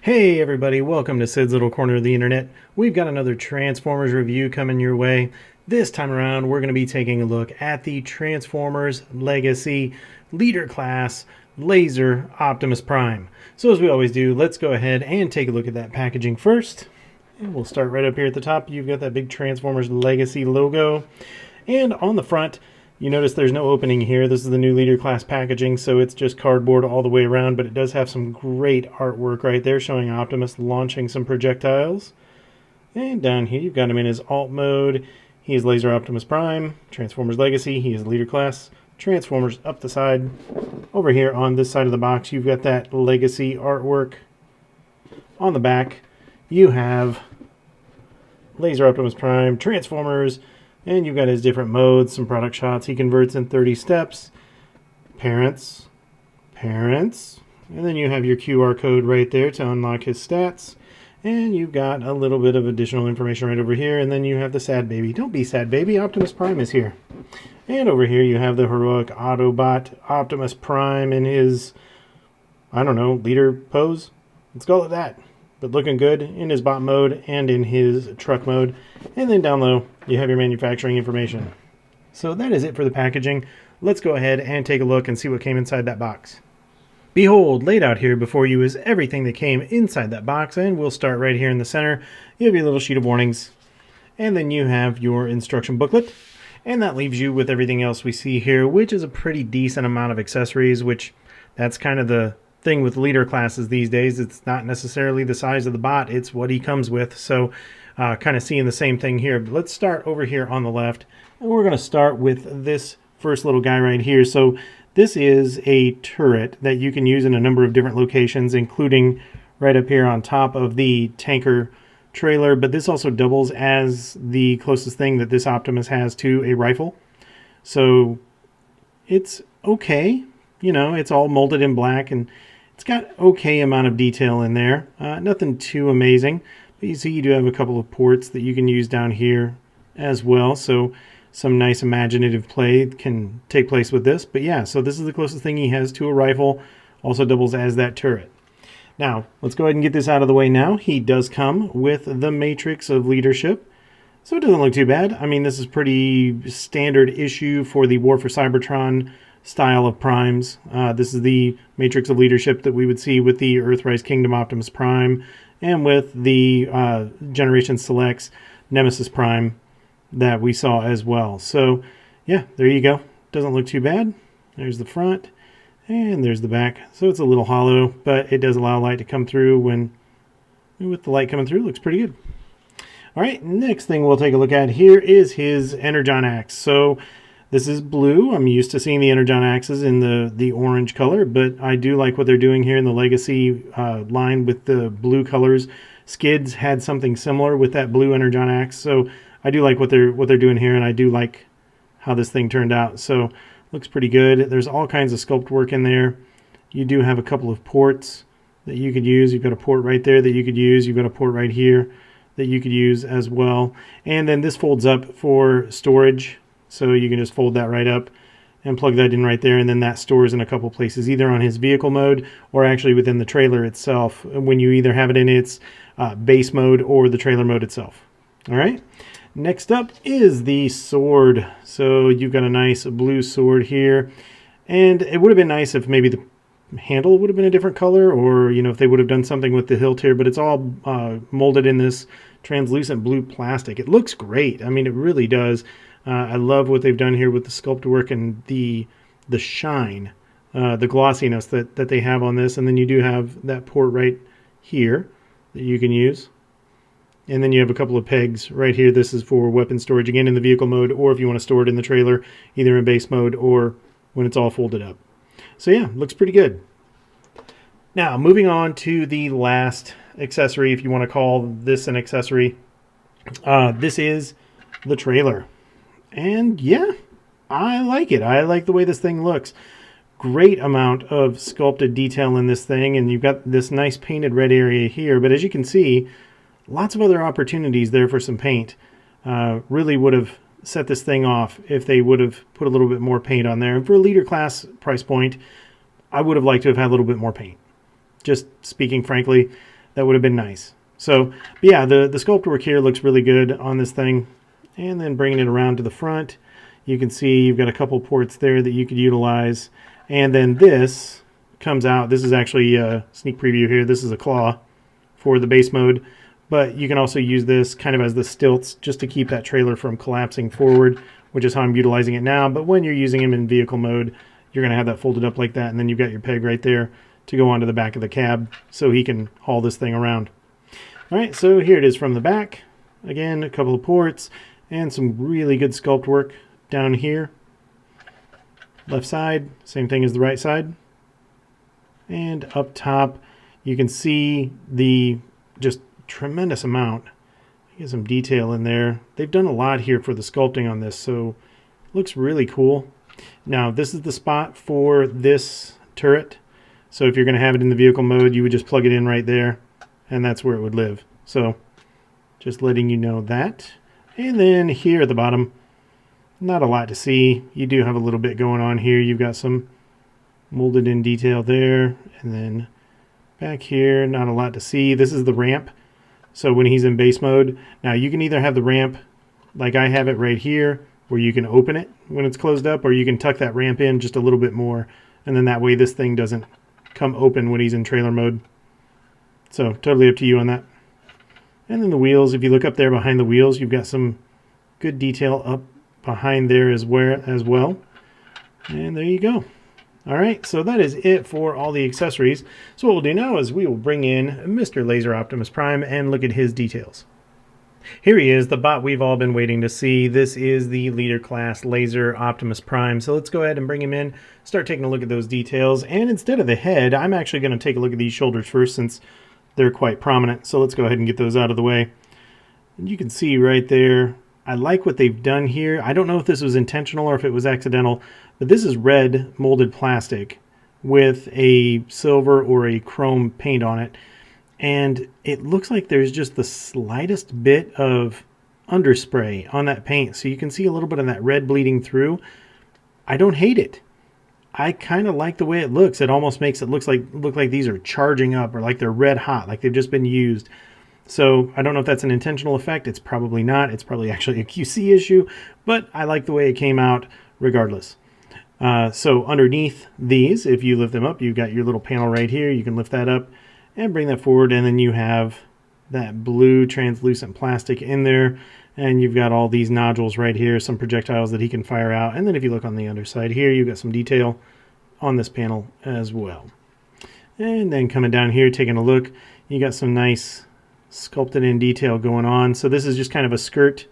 Hey everybody, welcome to Sid's Little Corner of the Internet. We've got another Transformers review coming your way. This time around, we're going to be taking a look at the Transformers Legacy Leader Class Laser Optimus Prime. So as we always do, let's go ahead and take a look at that packaging first. And we'll start right up here at the top. You've got that big Transformers Legacy logo. And on the front, you notice there's no opening here. This is the new Leader Class packaging, so it's just cardboard all the way around, but it does have some great artwork right there showing Optimus launching some projectiles. And down here you've got him in his alt mode. He is Laser Optimus Prime, Transformers Legacy. He is Leader Class. Transformers up the side. Over here on this side of the box, you've got that Legacy artwork. On the back, you have Laser Optimus Prime, Transformers, and you've got his different modes, some product shots. He converts in 30 steps. Parents. And then you have your QR code right there to unlock his stats. And you've got a little bit of additional information right over here. And then you have the sad baby. Don't be sad, baby. Optimus Prime is here. And over here you have the heroic Autobot Optimus Prime in his, I don't know, leader pose. Let's call it that. But looking good in his bot mode and in his truck mode. And then down low, you have your manufacturing information. So that is it for the packaging. Let's go ahead and take a look and see what came inside that box. Behold, laid out here before you is everything that came inside that box, and we'll start right here in the center. You have your little sheet of warnings, and then you have your instruction booklet, and that leaves you with everything else we see here, which is a pretty decent amount of accessories, which that's kind of the thing with leader classes these days. It's not necessarily the size of the bot, it's what he comes with. So kind of seeing the same thing here. But let's start over here on the left, and we're going to start with this first little guy right here. So this is a turret that you can use in a number of different locations, including right up here on top of the tanker trailer, but this also doubles as the closest thing that this Optimus has to a rifle. So it's okay. You know, it's all molded in black, and it's got okay amount of detail in there. Nothing too amazing. But you see you do have a couple of ports that you can use down here as well. So some nice imaginative play can take place with this. But yeah, so this is the closest thing he has to a rifle. Also doubles as that turret. Now, let's go ahead and get this out of the way now. He does come with the Matrix of Leadership. So it doesn't look too bad. I mean, this is pretty standard issue for the War for Cybertron style of primes. This is the Matrix of Leadership that we would see with the Earthrise Kingdom Optimus Prime and with the Generation Selects Nemesis Prime that we saw as well. So yeah, there you go. Doesn't look too bad. There's the front and there's the back. So it's a little hollow, but it does allow light to come through. When with the light coming through, it looks pretty good. All right, next thing we'll take a look at here is his Energon axe. So this is blue. I'm used to seeing the Energon axes in the orange color, but I do like what they're doing here in the Legacy line with the blue colors. Skids had something similar with that blue Energon axe, so I do like what they're doing here, and I do like how this thing turned out. So looks pretty good. There's all kinds of sculpt work in there. You do have a couple of ports that you could use. You've got a port right there that you could use. You've got a port right here that you could use as well. And then this folds up for storage. So you can just fold that right up and plug that in right there, and then that stores in a couple places, either on his vehicle mode or actually within the trailer itself, when you either have it in its base mode or the trailer mode itself. All right. Next up is the sword. So you've got a nice blue sword here, and it would have been nice if maybe the handle would have been a different color, or if they would have done something with the hilt here, but it's all molded in this translucent blue plastic. It looks great. I mean, it really does. I love what they've done here with the sculpt work and the shine, the glossiness that they have on this. And then you do have that port right here that you can use. And then you have a couple of pegs right here. This is for weapon storage, again, in the vehicle mode, or if you want to store it in the trailer, either in base mode or when it's all folded up. So yeah, looks pretty good. Now, moving on to the last accessory, if you want to call this an accessory. This is the trailer. And yeah, I like it. I like the way this thing looks. Great amount of sculpted detail in this thing, and you've got this nice painted red area here. But as you can see, lots of other opportunities there for some paint. Really would have set this thing off if they would have put a little bit more paint on there. And for a leader class price point, I would have liked to have had a little bit more paint. Just speaking frankly, that would have been nice. So, but yeah, the sculpt work here looks really good on this thing. And then bringing it around to the front, you can see you've got a couple ports there that you could utilize. And then this comes out. This is actually a sneak preview here. This is a claw for the base mode. But you can also use this kind of as the stilts just to keep that trailer from collapsing forward, which is how I'm utilizing it now. But when you're using him in vehicle mode, you're going to have that folded up like that. And then you've got your peg right there to go onto the back of the cab so he can haul this thing around. All right, so here it is from the back. Again, a couple of ports and some really good sculpt work down here. Left side, same thing as the right side. And up top, you can see the just tremendous amount. Get some detail in there. They've done a lot here for the sculpting on this, so looks really cool. Now, this is the spot for this turret. So if you're going to have it in the vehicle mode, you would just plug it in right there, and that's where it would live. So just letting you know that. And then here at the bottom, not a lot to see. You do have a little bit going on here. You've got some molded in detail there. And then back here, not a lot to see. This is the ramp. So when he's in base mode, now you can either have the ramp like I have it right here, where you can open it when it's closed up, or you can tuck that ramp in just a little bit more. And then that way this thing doesn't come open when he's in trailer mode. So totally up to you on that. And then the wheels, if you look up there behind the wheels, you've got some good detail up behind there as well. And there you go. All right, so that is it for all the accessories. So what we'll do now is we will bring in Mr. Laser Optimus Prime and look at his details. Here he is, the bot we've all been waiting to see. This is the leader class Laser Optimus Prime. So let's go ahead and bring him in, start taking a look at those details. And instead of the head, I'm actually going to take a look at these shoulders first since they're quite prominent. So let's go ahead and get those out of the way. And you can see right there, I like what they've done here. I don't know if this was intentional or if it was accidental, but this is red molded plastic with a silver or a chrome paint on it. And it looks like there's just the slightest bit of underspray on that paint. So you can see a little bit of that red bleeding through. I don't hate it. I kind of like the way it looks. It almost makes it look like these are charging up, or like they're red hot, like they've just been used. So I don't know if that's an intentional effect. It's probably not. It's probably actually a QC issue, but I like the way it came out regardless. So underneath these, if you lift them up, you've got your little panel right here. You can lift that up and bring that forward, and then you have that blue translucent plastic in there, and you've got all these nodules right here, some projectiles that he can fire out. And then if you look on the underside here, you've got some detail on this panel as well. And then coming down here, taking a look, you got some nice sculpted in detail going on. So this is just kind of a skirt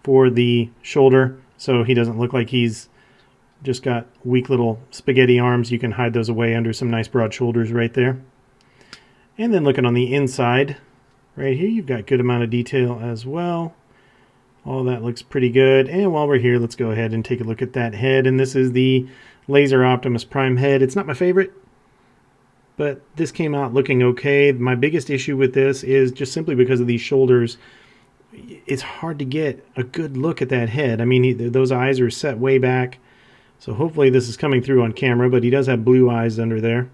for the shoulder, so he doesn't look like he's just got weak little spaghetti arms. You can hide those away under some nice broad shoulders right there. And then looking on the inside, right here, you've got good amount of detail as well. All that looks pretty good. And while we're here, let's go ahead and take a look at that head. And this is the Laser Optimus Prime head. It's not my favorite, but this came out looking okay. My biggest issue with this is just simply because of these shoulders. It's hard to get a good look at that head. I mean, those eyes are set way back. So hopefully this is coming through on camera, but he does have blue eyes under there.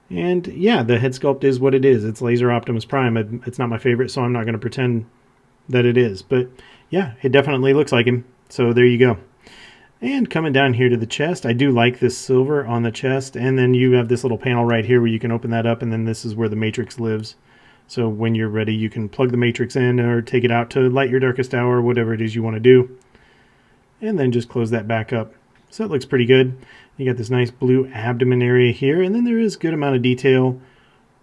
And yeah, the head sculpt is what it is. It's Laser Optimus Prime. It's not my favorite, so I'm not going to pretend that it is. But yeah, it definitely looks like him. So there you go. And coming down here to the chest, I do like this silver on the chest. And then you have this little panel right here where you can open that up, and then this is where the matrix lives. So when you're ready, you can plug the matrix in or take it out to light your darkest hour, whatever it is you want to do. And then just close that back up. So it looks pretty good. You got this nice blue abdomen area here, and then there is a good amount of detail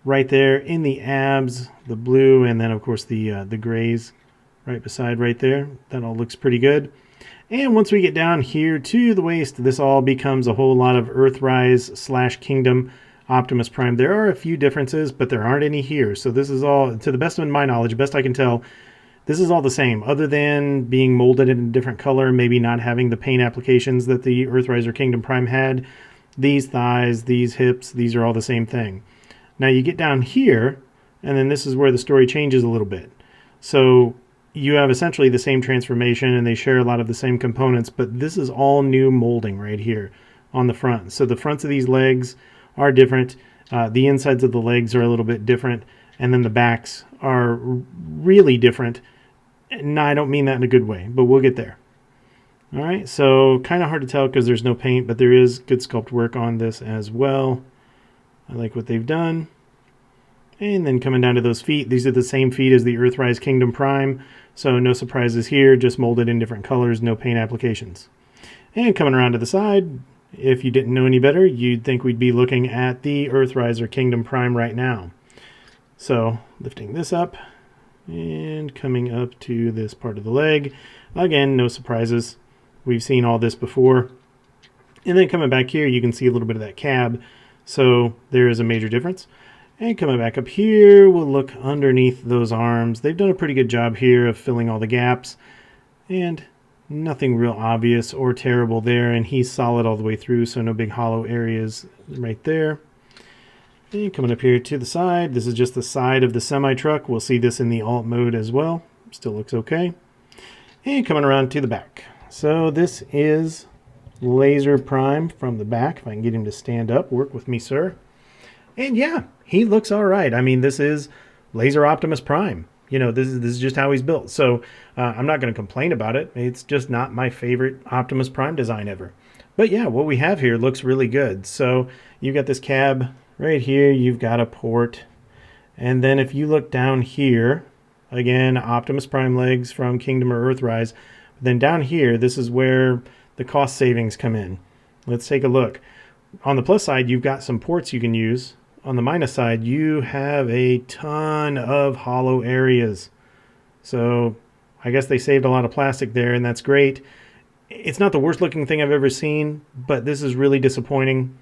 right there in the abs, the blue, and then of course the grays right beside right there. That all looks pretty good. And once we get down here to the waist, this all becomes a whole lot of Earthrise / Kingdom Optimus Prime. There are a few differences, but there aren't any here. So this is all, to the best of my knowledge, best I can tell, this is all the same, other than being molded in a different color, maybe not having the paint applications that the Earthrise Kingdom Prime had. These thighs, these hips, these are all the same thing. Now you get down here, and then this is where the story changes a little bit. So you have essentially the same transformation and they share a lot of the same components, but this is all new molding right here on the front. So the fronts of these legs are different. The insides of the legs are a little bit different, and then the backs are really different. No, I don't mean that in a good way, but we'll get there. All right, so kind of hard to tell because there's no paint, but there is good sculpt work on this as well. I like what they've done. And then coming down to those feet, these are the same feet as the Earthrise Kingdom Prime, so no surprises here, just molded in different colors, no paint applications. And coming around to the side, if you didn't know any better, you'd think we'd be looking at the Earthrise or Kingdom Prime right now. So lifting this up and coming up to this part of the leg. Again, no surprises. We've seen all this before. And then coming back here, you can see a little bit of that cab. So there is a major difference. And coming back up here, we'll look underneath those arms. They've done a pretty good job here of filling all the gaps. And nothing real obvious or terrible there. And he's solid all the way through, so no big hollow areas right there. And coming up here to the side, this is just the side of the semi-truck. We'll see this in the alt mode as well. Still looks okay. And coming around to the back. So this is Laser Prime from the back. If I can get him to stand up, work with me, sir. And yeah, he looks all right. I mean, this is Laser Optimus Prime. You know, this is just how he's built. So I'm not going to complain about it. It's just not my favorite Optimus Prime design ever. But yeah, what we have here looks really good. So you've got this cab right here. You've got a port. And then if you look down here, again, Optimus Prime legs from Kingdom or Earthrise. Then down here, this is where the cost savings come in. Let's take a look. On the plus side, you've got some ports you can use. On the minus side, you have a ton of hollow areas. So I guess they saved a lot of plastic there, and that's great. It's not the worst looking thing I've ever seen, but this is really disappointing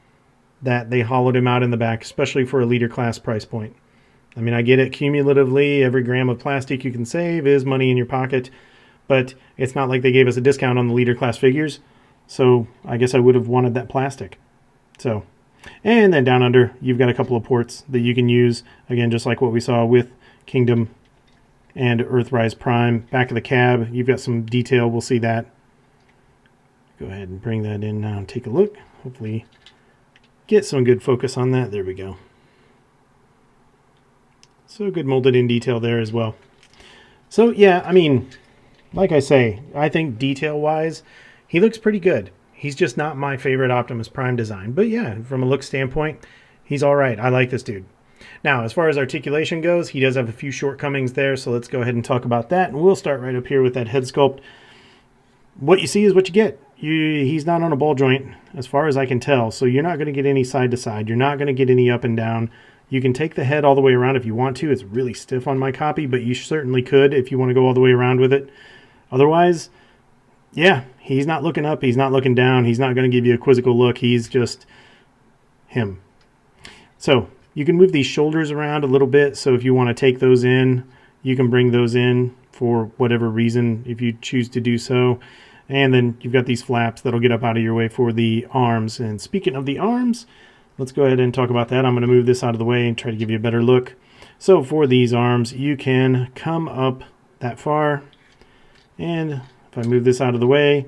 that they hollowed him out in the back, especially for a leader class price point. I mean, I get it cumulatively, every gram of plastic you can save is money in your pocket, but it's not like they gave us a discount on the leader class figures, so I guess I would have wanted that plastic. So, and then down under, you've got a couple of ports that you can use, again, just like what we saw with Kingdom and Earthrise Prime. Back of the cab, you've got some detail, we'll see that. Go ahead and bring that in now and take a look. Hopefully get some good focus on that. There we go. So good molded in detail there as well. So yeah, I mean, like I say, I think detail-wise, he looks pretty good. He's just not my favorite Optimus Prime design. But yeah, from a look standpoint, he's all right. I like this dude. Now, as far as articulation goes, he does have a few shortcomings there, so let's go ahead and talk about that. And we'll start right up here with that head sculpt. What you see is what you get. He's not on a ball joint, as far as I can tell, so you're not going to get any side to side. You're not going to get any up and down. You can take the head all the way around if you want to. It's really stiff on my copy, but you certainly could if you want to go all the way around with it. Otherwise, yeah, he's not looking up, he's not looking down, he's not going to give you a quizzical look, he's just him. So you can move these shoulders around a little bit, so if you want to take those in, you can bring those in for whatever reason if you choose to do so. And then you've got these flaps that'll get up out of your way for the arms. And speaking of the arms, let's go ahead and talk about that. I'm going to move this out of the way and try to give you a better look. So for these arms, you can come up that far, and if I move this out of the way,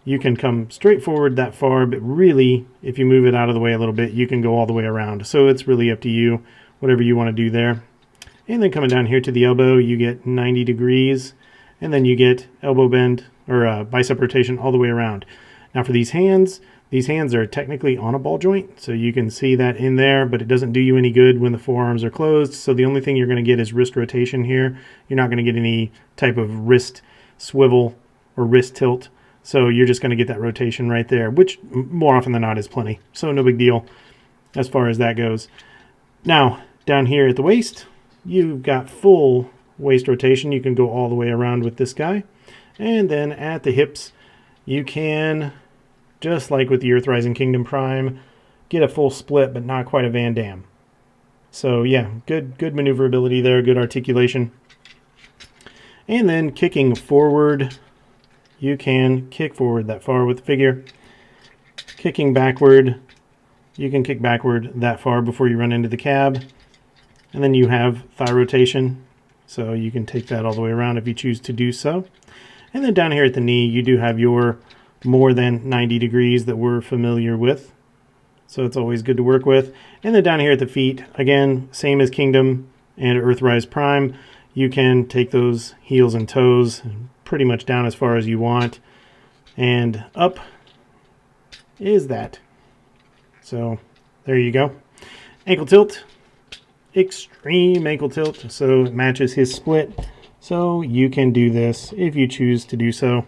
you can come straight forward that far, but really, if you move it out of the way a little bit, you can go all the way around. So it's really up to you, whatever you want to do there. And then coming down here to the elbow, you get 90 degrees, and then you get elbow bend, or bicep rotation all the way around. Now for these hands are technically on a ball joint, so you can see that in there, but it doesn't do you any good when the forearms are closed. So the only thing you're going to get is wrist rotation here. You're not going to get any type of wrist swivel or wrist tilt. So you're just going to get that rotation right there, which more often than not is plenty. So no big deal as far as that goes. Now, down here at the waist, you've got full waist rotation. You can go all the way around with this guy. And then at the hips, you can, just like with the Earthrise Kingdom Prime, get a full split, but not quite a Van Damme. So yeah, good maneuverability there, good articulation. And then kicking forward, you can kick forward that far with the figure. Kicking backward, you can kick backward that far before you run into the cab. And then you have thigh rotation. So you can take that all the way around if you choose to do so. And then down here at the knee, you do have your more than 90 degrees that we're familiar with. So it's always good to work with. And then down here at the feet, again, same as Kingdom and Earthrise Prime, you can take those heels and toes pretty much down as far as you want. And up is that. So there you go. Ankle tilt, extreme ankle tilt, so it matches his split. So you can do this if you choose to do so.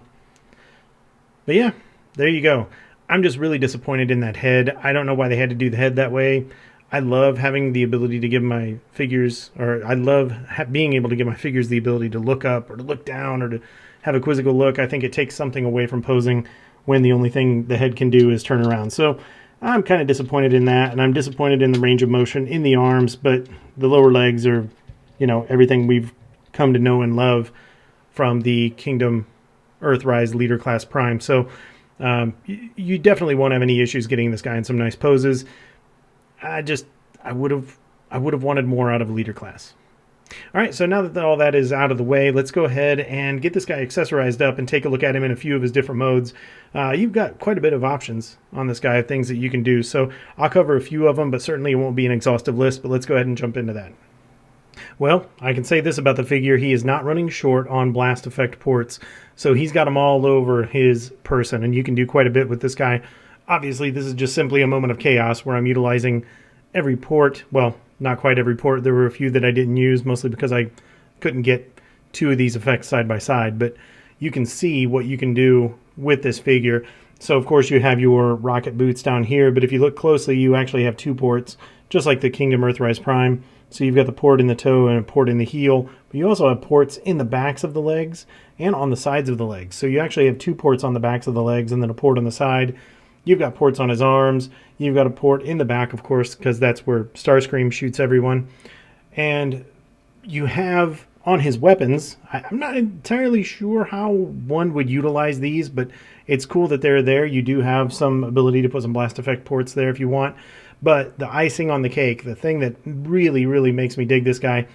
But yeah, there you go. I'm just really disappointed in that head. I don't know why they had to do the head that way. I love having the ability to give my figures, or I love being able to give my figures the ability to look up or to look down or to have a quizzical look. I think it takes something away from posing when the only thing the head can do is turn around. So I'm kind of disappointed in that, and I'm disappointed in the range of motion in the arms, but the lower legs are, you know, everything we've come to know and love from the Kingdom Earthrise Leader Class Prime. So you definitely won't have any issues getting this guy in some nice poses. I would have wanted more out of Leader Class. All right, so now that all that is out of the way, let's go ahead and get this guy accessorized up and take a look at him in a few of his different modes. You've got quite a bit of options on this guy, things that you can do. So I'll cover a few of them, but certainly it won't be an exhaustive list, but let's go ahead and jump into that. Well, I can say this about the figure. He is not running short on blast effect ports, so he's got them all over his person, and you can do quite a bit with this guy. Obviously, this is just simply a moment of chaos where I'm utilizing every port. Well, not quite every port. There were a few that I didn't use, mostly because I couldn't get two of these effects side by side, but you can see what you can do with this figure. So, of course, you have your rocket boots down here, but if you look closely, you actually have two ports, just like the Kingdom Earthrise Prime. So you've got the port in the toe and a port in the heel, but you also have ports in the backs of the legs and on the sides of the legs. So you actually have two ports on the backs of the legs and then a port on the side. You've got ports on his arms. You've got a port in the back, of course, because that's where Starscream shoots everyone. And you have on his weapons, I'm not entirely sure how one would utilize these, but it's cool that they're there. You do have some ability to put some blast effect ports there if you want. But the icing on the cake, the thing that really, really makes me dig this guy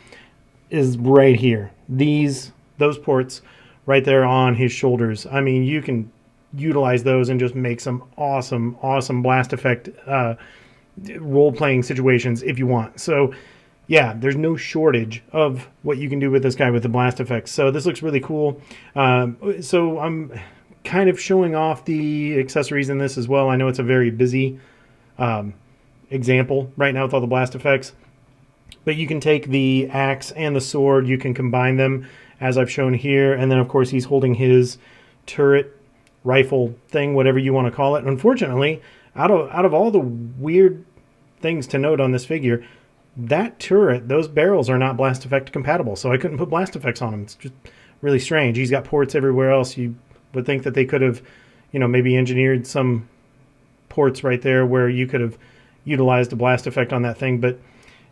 is right here. Those ports right there on his shoulders. I mean, you can utilize those and just make some awesome, awesome blast effect role-playing situations if you want. So, yeah, there's no shortage of what you can do with this guy with the blast effects. So this looks really cool. So I'm kind of showing off the accessories in this as well. I know it's a very busy example right now with all the blast effects, but you can take the axe and the sword, you can combine them as I've shown here, and then of course he's holding his turret rifle thing, whatever you want to call it. Unfortunately, out of all the weird things to note on this figure, that turret, those barrels are not blast effect compatible, so I couldn't put blast effects on him. It's just really strange. He's got ports everywhere else. You would think that they could have, you know, maybe engineered some ports right there where you could have utilized a blast effect on that thing, but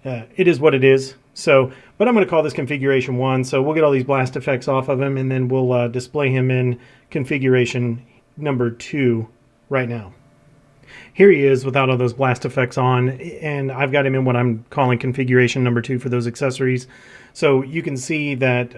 it is what it is. So, but I'm going to call this configuration 1, so we'll get all these blast effects off of him, and then we'll display him in configuration number 2 right now. Here he is without all those blast effects on, and I've got him in what I'm calling configuration number 2 for those accessories. So you can see that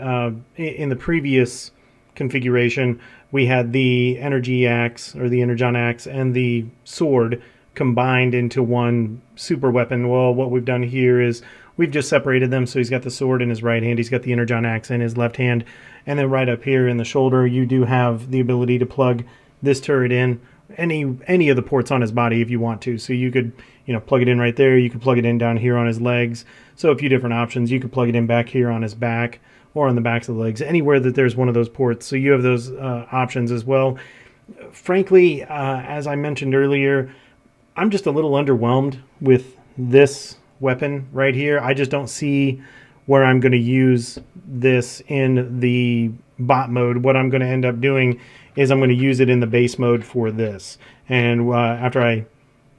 in the previous configuration, we had the energy axe, or the Energon axe, and the sword combined into one super weapon. Well, what we've done here is we've just separated them. So he's got the sword in his right hand, he's got the Energon axe in his left hand, and then right up here in the shoulder, you do have the ability to plug this turret in any of the ports on his body if you want to. So you could, you know, plug it in right there. You could plug it in down here on his legs. So a few different options. You could plug it in back here on his back or on the backs of the legs, anywhere that there's one of those ports. So you have those options as well. Frankly, as I mentioned earlier, I'm just a little underwhelmed with this weapon right here. I just don't see where I'm going to use this in the bot mode. What I'm going to end up doing is I'm going to use it in the base mode for this. And after I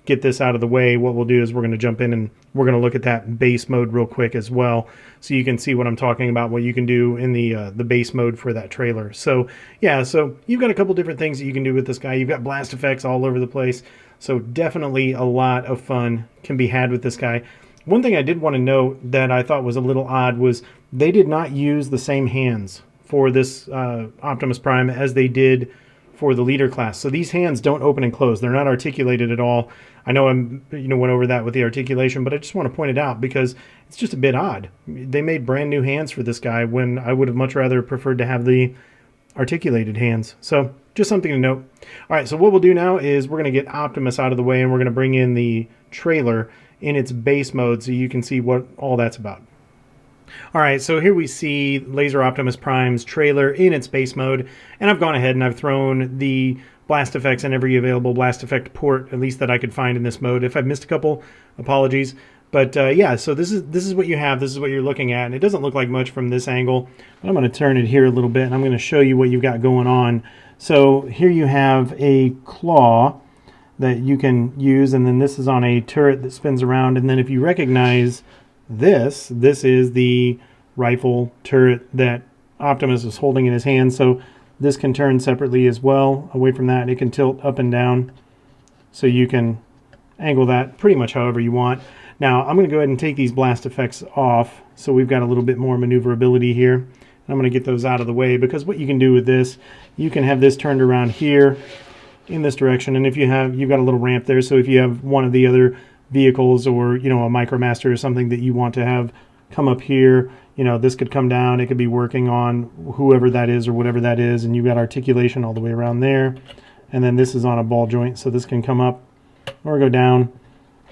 get this out of the way, what we'll do is we're going to jump in and we're going to look at that base mode real quick as well, so you can see what I'm talking about, what you can do in the base mode for that trailer. So yeah, so you've got a couple different things that you can do with this guy. You've got blast effects all over the place, so definitely a lot of fun can be had with this guy. One thing I did want to note that I thought was a little odd was they did not use the same hands for this Optimus Prime as they did for the leader class. So these hands don't open and close. They're not articulated at all. I know I'm went over that with the articulation, but I just want to point it out because it's just a bit odd. They made brand new hands for this guy when I would have much rather preferred to have the articulated hands. So just something to note. All right, so what we'll do now is we're going to get Optimus out of the way and we're going to bring in the trailer in its base mode so you can see what all that's about. All right, so here we see Laser Optimus Prime's trailer in its base mode, and I've gone ahead and I've thrown the blast effects in every available blast effect port, at least that I could find in this mode. If I've missed a couple, apologies. But yeah, so this is what you have. This is what you're looking at, and it doesn't look like much from this angle. But I'm going to turn it here a little bit, and I'm going to show you what you've got going on. So here you have a claw that you can use, and then this is on a turret that spins around, and then if you recognize this is the rifle turret that Optimus is holding in his hand. So this can turn separately as well. Away from that, it can tilt up and down, so you can angle that pretty much however you want. Now I'm going to go ahead and take these blast effects off so we've got a little bit more maneuverability here. And I'm going to get those out of the way because what you can do with this, you can have this turned around here in this direction, and if you've got a little ramp there, so if you have one of the other vehicles or a Micromaster or something that you want to have come up here, this could come down, it could be working on whoever that is or whatever that is, and you've got articulation all the way around there, and then this is on a ball joint, so this can come up or go down,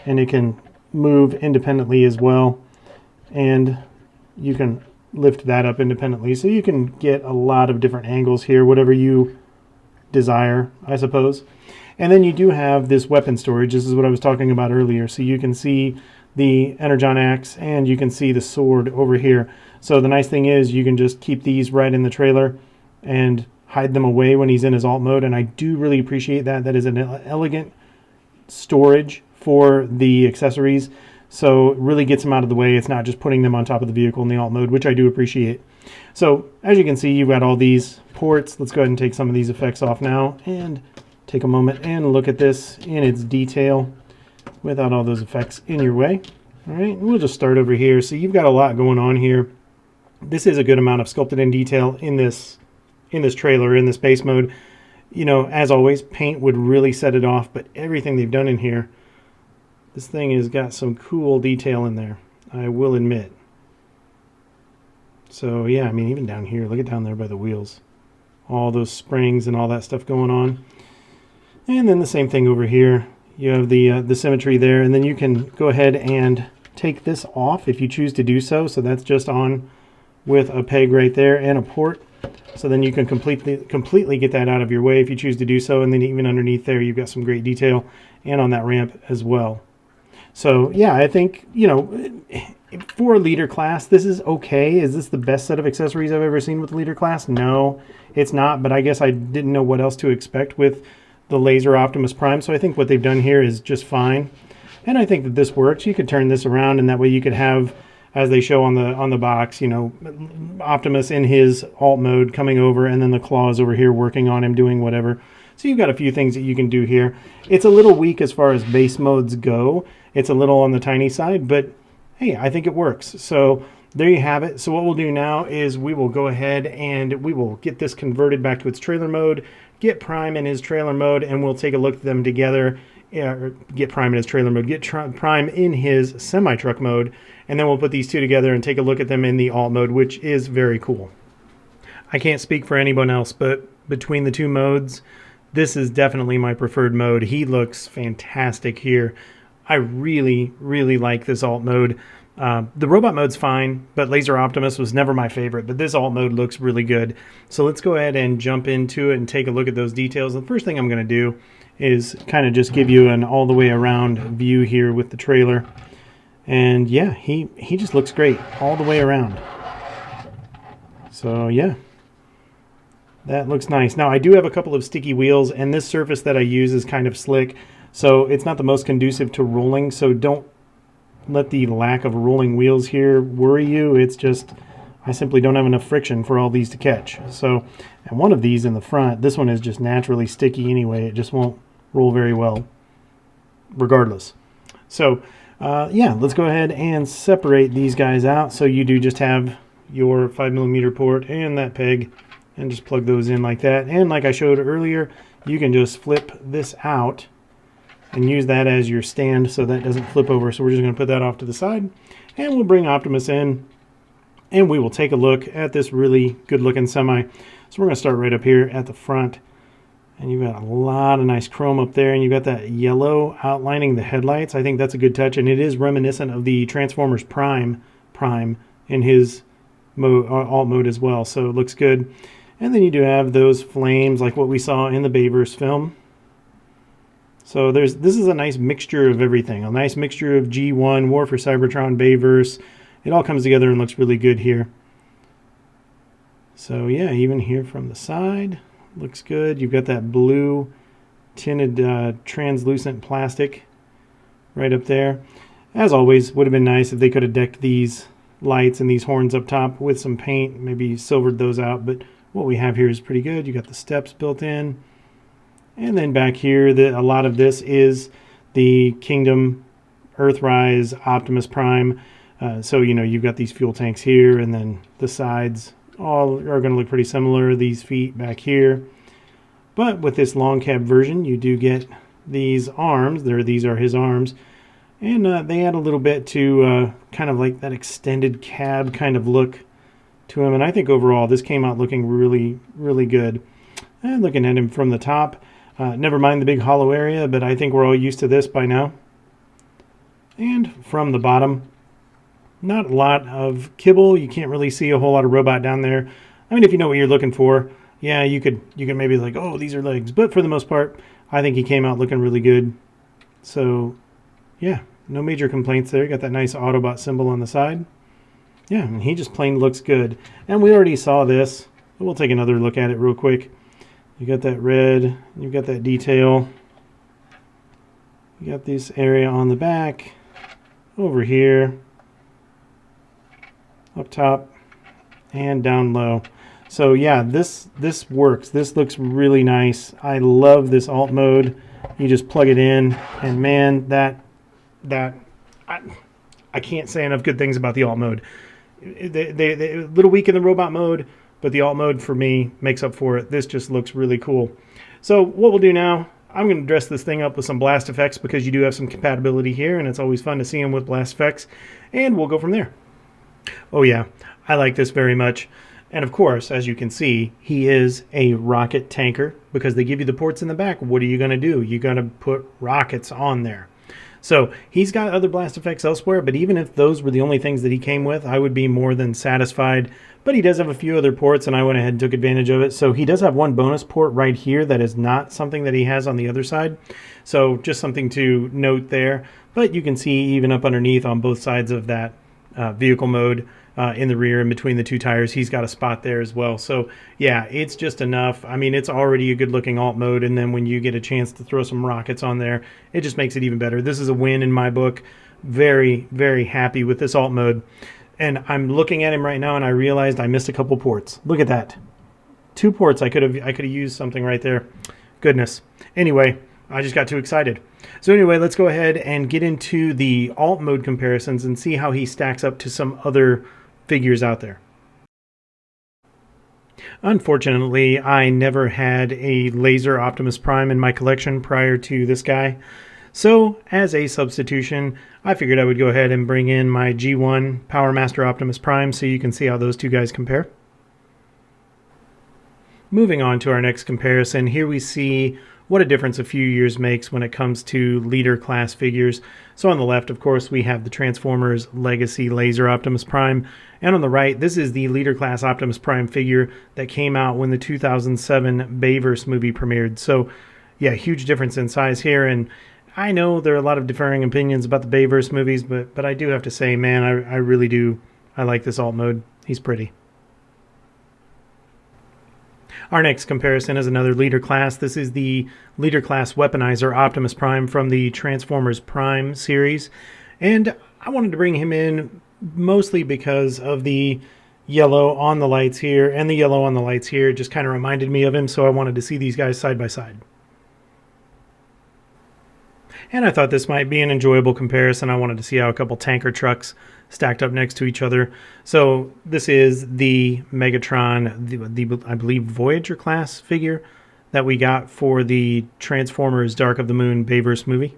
and it can move independently as well, and you can lift that up independently, so you can get a lot of different angles here, whatever you desire, I suppose. And then you do have this weapon storage. This is what I was talking about earlier. So you can see the Energon axe and you can see the sword over here. So the nice thing is you can just keep these right in the trailer and hide them away when he's in his alt mode. And I do really appreciate that. That is an elegant storage for the accessories. So it really gets them out of the way. It's not just putting them on top of the vehicle in the alt mode, which I do appreciate. So as you can see, you've got all these ports. Let's go ahead and take some of these effects off now and take a moment and look at this in its detail without all those effects in your way. All right, we'll just start over here. So you've got a lot going on here. This is a good amount of sculpted in detail in this trailer, in this base mode. As always, paint would really set it off, but everything they've done in here, this thing has got some cool detail in there, I will admit. So yeah, I mean, even down here, look at down there by the wheels. All those springs and all that stuff going on. And then the same thing over here. You have the symmetry there, and then you can go ahead and take this off if you choose to do so. So that's just on with a peg right there and a port. So then you can completely get that out of your way if you choose to do so. And then even underneath there, you've got some great detail, and on that ramp as well. So yeah, I think, for a leader class, this is okay. Is this the best set of accessories I've ever seen with the leader class? No, it's not, but I guess I didn't know what else to expect with the Laser Optimus Prime, so I think what they've done here is just fine. And I think that this works. You could turn this around, and that way you could have, as they show on the box, Optimus in his alt mode coming over, and then the claws over here working on him, doing whatever. So you've got a few things that you can do here. It's a little weak as far as base modes go. It's a little on the tiny side, but hey, I think it works. So there you have it. So what we'll do now is we will go ahead and we will get this converted back to its trailer mode, get Prime in his trailer mode, and we'll take a look at them together. Get Prime in his trailer mode, get Prime in his semi-truck mode, and then we'll put these two together and take a look at them in the alt mode, which is very cool. I can't speak for anyone else, but between the two modes, this is definitely my preferred mode. He looks fantastic here. I really, really like this alt mode. The robot mode's fine, but Laser Optimus was never my favorite, but this alt mode looks really good. So let's go ahead and jump into it and take a look at those details. The first thing I'm going to do is kind of just give you an all the way around view here with the trailer. And yeah, he just looks great all the way around. So yeah, that looks nice. Now I do have a couple of sticky wheels, and this surface that I use is kind of slick, so it's not the most conducive to rolling, so don't let the lack of rolling wheels here worry you. It's just I simply don't have enough friction for all these to catch. So, and one of these in the front, this one is just naturally sticky anyway. It just won't roll very well regardless. So Yeah, let's go ahead and separate these guys out. So you do just have your 5mm port and that peg, and just plug those in like that. And like I showed earlier, you can just flip this out and use that as your stand so that doesn't flip over. So we're just going to put that off to the side, and we'll bring Optimus in, and we will take a look at this really good looking semi. So we're going to start right up here at the front, and you've got a lot of nice chrome up there, and you've got that yellow outlining the headlights. I think that's a good touch, and it is reminiscent of the Transformers Prime in his mode, alt mode as well, so it looks good. And then you do have those flames like what we saw in the Bayverse film. So this is a nice mixture of everything, a nice mixture of G1, War for Cybertron, Bayverse. It all comes together and looks really good here. So yeah, even here from the side, looks good. You've got that blue tinted translucent plastic right up there. As always, would have been nice if they could have decked these lights and these horns up top with some paint, maybe silvered those out, but what we have here is pretty good. You got the steps built in. And then back here, a lot of this is the Kingdom Earthrise Optimus Prime. So, you know, you've got these fuel tanks here, and then the sides all are going to look pretty similar. These feet back here. But with this long cab version, you do get these arms. These are his arms. And they add a little bit to kind of like that extended cab kind of look to him. And I think overall, this came out looking really, really good. And looking at him from the top, never mind the big hollow area, but I think we're all used to this by now. And from the bottom, not a lot of kibble. You can't really see a whole lot of robot down there. I mean, if you know what you're looking for, yeah, you could maybe like, oh, these are legs. But for the most part, I think he came out looking really good. So, yeah, no major complaints there. Got that nice Autobot symbol on the side. Yeah, and he just plain looks good. And we already saw this. We'll take another look at it real quick. You got that red, you got that detail. You got this area on the back, over here, up top, and down low. So yeah, this works. This looks really nice. I love this alt mode. You just plug it in, and man, I can't say enough good things about the alt mode. They a little weak in the robot mode, but the alt mode for me makes up for it. This just looks really cool. So what we'll do now, I'm going to dress this thing up with some blast effects because you do have some compatibility here, and it's always fun to see them with blast effects, and we'll go from there. Oh yeah, I like this very much. And of course, as you can see, he is a rocket tanker because they give you the ports in the back. What are you going to do? You're going to put rockets on there. So he's got other blast effects elsewhere, but even if those were the only things that he came with, I would be more than satisfied. But he does have a few other ports, and I went ahead and took advantage of it. So he does have one bonus port right here that is not something that he has on the other side. So just something to note there. But you can see even up underneath on both sides of that vehicle mode, in the rear in between the two tires, he's got a spot there as well. So yeah, it's just enough. I mean, it's already a good looking alt mode, and then when you get a chance to throw some rockets on there, it just makes it even better. This is a win in my book. Very, very happy with this alt mode. And I'm looking at him right now, and I realized I missed a couple ports. Look at that. 2 ports. I could have used something right there. Goodness. Anyway, I just got too excited. So anyway, let's go ahead and get into the alt mode comparisons and see how he stacks up to some other figures out there. Unfortunately, I never had a Laser Optimus Prime in my collection prior to this guy. So, as a substitution, I figured I would go ahead and bring in my G1 Power Master Optimus Prime so you can see how those two guys compare. Moving on to our next comparison, here we see what a difference a few years makes when it comes to leader class figures. So on the left, of course, we have the Transformers Legacy Laser Optimus Prime. And on the right, this is the leader class Optimus Prime figure that came out when the 2007 Bayverse movie premiered. So yeah, huge difference in size here. And I know there are a lot of differing opinions about the Bayverse movies, but I do have to say, man, I really do. I like this alt mode. He's pretty. Our next comparison is another leader class. This is the leader class weaponizer Optimus Prime from the Transformers Prime series. And I wanted to bring him in mostly because of the yellow on the lights here and the yellow on the lights here. It just kind of reminded me of him, so I wanted to see these guys side by side. And I thought this might be an enjoyable comparison. I wanted to see how a couple tanker trucks stacked up next to each other. So this is the Megatron, the I believe Voyager class figure that we got for the Transformers Dark of the Moon Bayverse movie.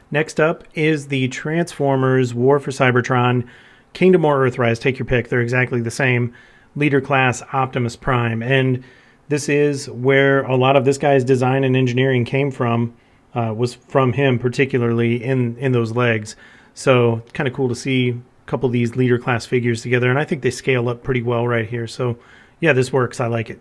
Next up is the Transformers War for Cybertron, Kingdom or Earthrise, take your pick. They're exactly the same. Leader class Optimus Prime. And this is where a lot of this guy's design and engineering came from, was from him particularly in those legs. So kind of cool to see a couple of these leader class figures together. And I think they scale up pretty well right here. So yeah, this works. I like it.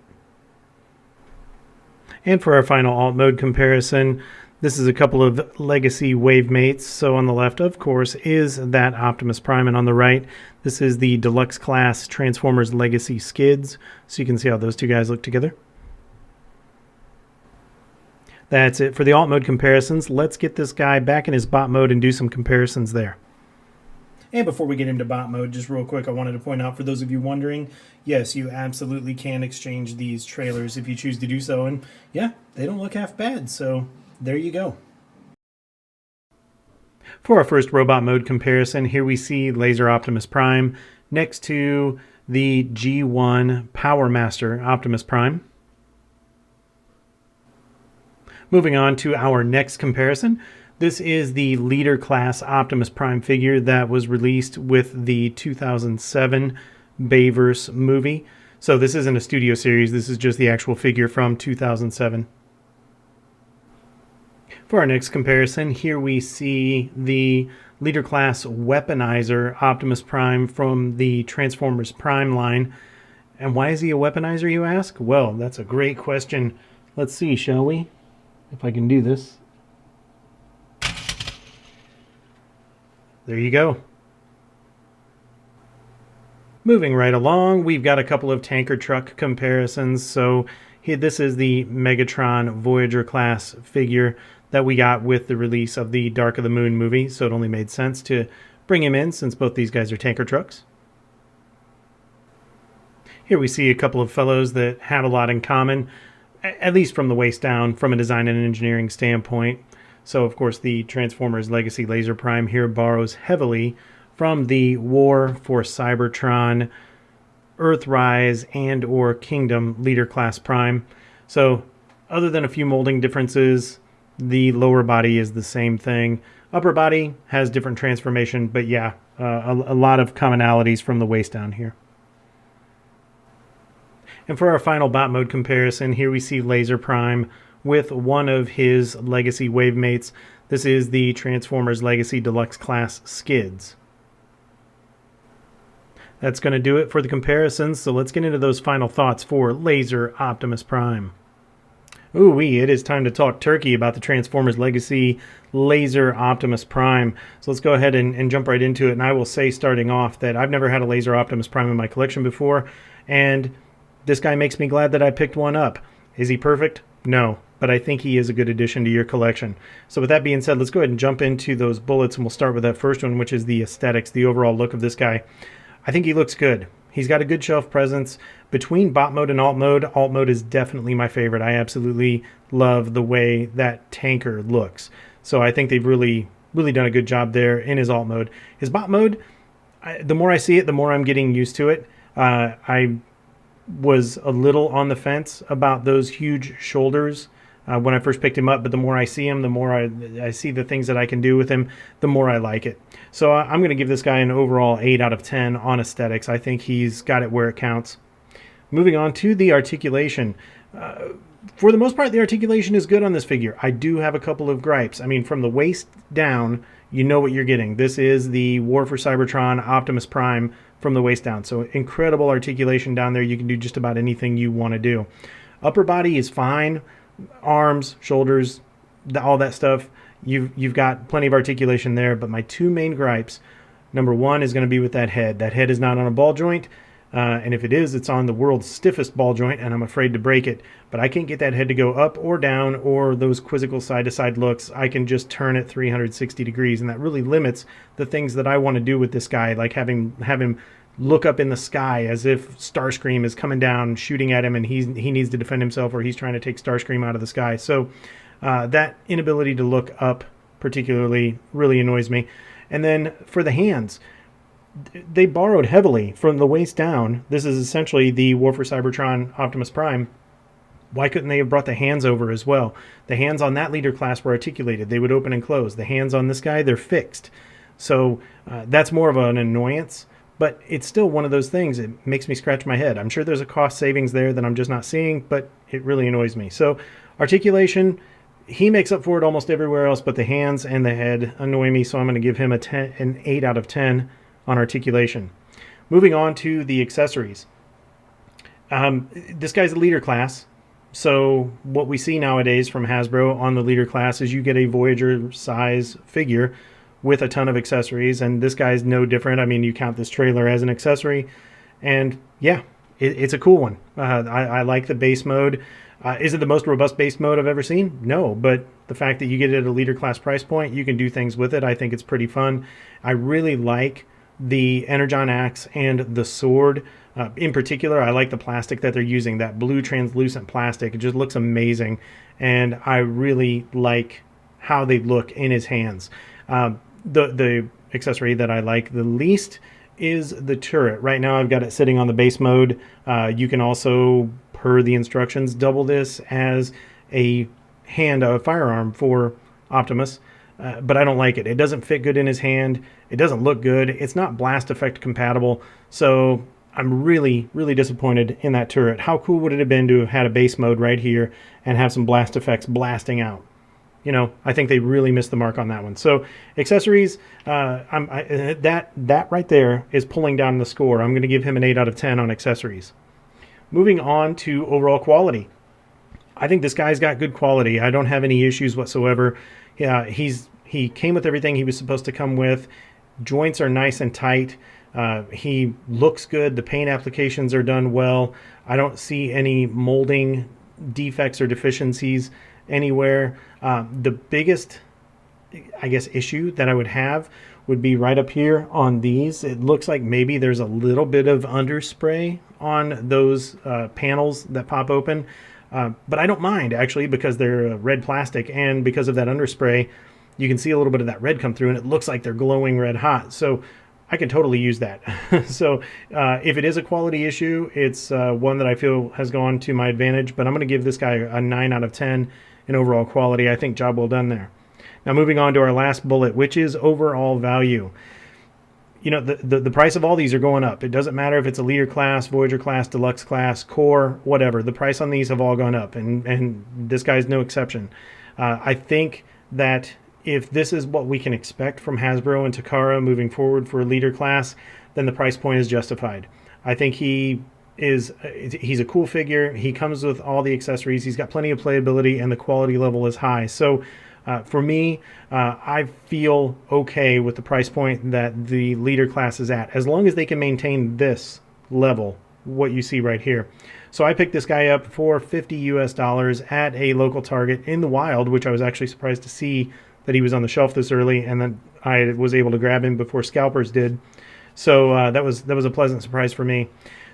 And for our final alt mode comparison, this is a couple of legacy wave mates. So on the left, of course, is that Optimus Prime, and on the right, this is the deluxe class Transformers Legacy Skids. So you can see how those two guys look together. That's it for the alt mode comparisons. Let's get this guy back in his bot mode and do some comparisons there. And before we get into bot mode, just real quick, I wanted to point out for those of you wondering, yes, you absolutely can exchange these trailers if you choose to do so. And yeah, they don't look half bad. So there you go. For our first robot mode comparison, here we see Laser Optimus Prime next to the G1 Power Master Optimus Prime. Moving on to our next comparison, this is the leader class Optimus Prime figure that was released with the 2007 Bayverse movie. So this isn't a studio series, this is just the actual figure from 2007. For our next comparison, here we see the leader class weaponizer Optimus Prime from the Transformers Prime line. And why is he a weaponizer, you ask? Well, that's a great question. Let's see, shall we? If I can do this. There you go. Moving right along, we've got a couple of tanker truck comparisons. So here, this is the Megatron Voyager class figure that we got with the release of the Dark of the Moon movie, so it only made sense to bring him in since both these guys are tanker trucks. Here we see a couple of fellows that have a lot in common, at least from the waist down, from a design and engineering standpoint. So of course the Transformers Legacy Laser Prime here borrows heavily from the War for Cybertron, Earthrise, and or Kingdom Leader Class Prime. So other than a few molding differences, the lower body is the same thing. Upper body has different transformation, but yeah, a lot of commonalities from the waist down here. And for our final bot mode comparison, here we see Laser Prime with one of his legacy wave mates. This is the Transformers Legacy Deluxe Class Skids. That's going to do it for the comparisons, so let's get into those final thoughts for Laser Optimus Prime. Ooh-wee, it is time to talk turkey about the Transformers Legacy Laser Optimus Prime. So let's go ahead and jump right into it. And I will say, starting off, that I've never had a Laser Optimus Prime in my collection before, and this guy makes me glad that I picked one up. Is he perfect? No, but I think he is a good addition to your collection. So with that being said, let's go ahead and jump into those bullets, and we'll start with that first one, which is the aesthetics, the overall look of this guy. I think he looks good. He's got a good shelf presence. Between bot mode and alt mode is definitely my favorite. I absolutely love the way that tanker looks. So I think they've really done a good job there in his alt mode. His bot mode, the more I see it, the more I'm getting used to it. I was a little on the fence about those huge shoulders when I first picked him up, but the more I see him, the more I see the things that I can do with him, the more I like it. So I'm going to give this guy an overall 8 out of 10 on aesthetics. I think he's got it where it counts. Moving on to the articulation. For the most part, the articulation is good on this figure. I do have a couple of gripes. I mean, from the waist down, you know what you're getting. This is the War for Cybertron Optimus Prime from the waist down. So incredible articulation down there. You can do just about anything you want to do. Upper body is fine. Arms, shoulders, all that stuff. You've got plenty of articulation there. But my two main gripes, number one is going to be with that head. That head is not on a ball joint. And if it is, it's on the world's stiffest ball joint, and I'm afraid to break it. But I can't get that head to go up or down or those quizzical side-to-side looks. I can just turn it 360 degrees, and that really limits the things that I want to do with this guy, like have him look up in the sky as if Starscream is coming down shooting at him and he needs to defend himself, or he's trying to take Starscream out of the sky. So That inability to look up particularly really annoys me. And then for the hands, they borrowed heavily from the waist down. This is essentially the War for Cybertron Optimus Prime. Why couldn't they have brought the hands over as well? The hands on that leader class were articulated. They would open and close. The hands on this guy, they're fixed. So that's more of an annoyance, but it's still one of those things. It makes me scratch my head. I'm sure there's a cost savings there that I'm just not seeing, but it really annoys me. So articulation, he makes up for it almost everywhere else, but the hands and the head annoy me, so I'm going to give him an 8 out of 10 on articulation. Moving on to the accessories. This guy's a leader class. So what we see nowadays from Hasbro on the leader class is you get a Voyager size figure with a ton of accessories, and this guy's no different. I mean, you count this trailer as an accessory, and yeah, it's a cool one. I like the base mode. Is it the most robust base mode I've ever seen? No, but the fact that you get it at a leader class price point, you can do things with it. I think it's pretty fun. I really like the Energon axe and the sword. In particular, I like the plastic that they're using, that blue translucent plastic. It just looks amazing, and I really like how they look in his hands. The accessory that I like the least is the turret. Right now I've got it sitting on the base mode. You can also, per the instructions, double this as a firearm for Optimus. But I don't like it. It doesn't fit good in his hand. It doesn't look good. It's not blast effect compatible. So I'm really, really disappointed in that turret. How cool would it have been to have had a base mode right here and have some blast effects blasting out? You know, I think they really missed the mark on that one. So accessories, that right there is pulling down the score. I'm going to give him an 8 out of 10 on accessories. Moving on to overall quality. I think this guy's got good quality. I don't have any issues whatsoever. He came with everything he was supposed to come with. Joints are nice and tight. He looks good. The paint applications are done well. I don't see any molding defects or deficiencies anywhere. The biggest, I guess, issue that I would have would be right up here on these. It looks like maybe there's a little bit of underspray on those panels that pop open. But I don't mind, actually, because they're red plastic, and because of that underspray, you can see a little bit of that red come through, and it looks like they're glowing red hot. So I can totally use that. So if it is a quality issue, it's one that I feel has gone to my advantage, but I'm going to give this guy a 9 out of 10 in overall quality. I think job well done there. Now moving on to our last bullet, which is overall value. You know, the price of all these are going up. It doesn't matter if it's a leader class, Voyager class, deluxe class, core, whatever. The price on these have all gone up, and this guy's no exception. I think that if this is what we can expect from Hasbro and Takara moving forward for a leader class, then the price point is justified. I think he's a cool figure. He comes with all the accessories. He's got plenty of playability, and the quality level is high. So for me, I feel okay with the price point that the leader class is at, as long as they can maintain this level, what you see right here. So I picked this guy up for $50 US at a local Target in the wild, which I was actually surprised to see that he was on the shelf this early, and then I was able to grab him before scalpers did. So that was a pleasant surprise for me.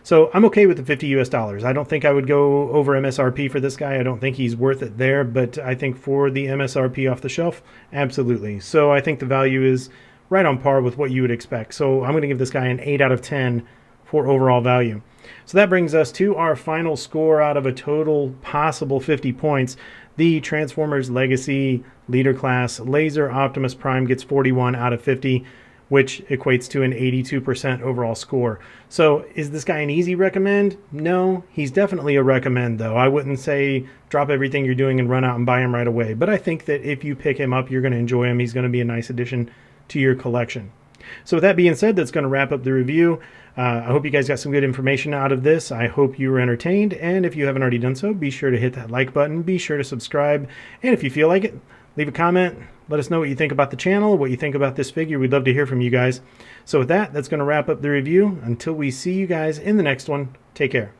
So I'm okay with the $50 US. I don't think I would go over MSRP for this guy. I don't think he's worth it there, but I think for the MSRP off the shelf, absolutely. So I think the value is right on par with what you would expect. So I'm going to give this guy an 8 out of 10 for overall value. So that brings us to our final score out of a total possible 50 points. The Transformers Legacy Leader Class Laser Optimus Prime gets 41 out of 50, which equates to an 82% overall score. So is this guy an easy recommend? No, he's definitely a recommend, though. I wouldn't say drop everything you're doing and run out and buy him right away. But I think that if you pick him up, you're going to enjoy him. He's going to be a nice addition to your collection. So with that being said, that's going to wrap up the review. I hope you guys got some good information out of this. I hope you were entertained. And if you haven't already done so, be sure to hit that like button. Be sure to subscribe. And if you feel like it, leave a comment. Let us know what you think about the channel, what you think about this figure. We'd love to hear from you guys. So with that, that's going to wrap up the review. Until we see you guys in the next one, take care.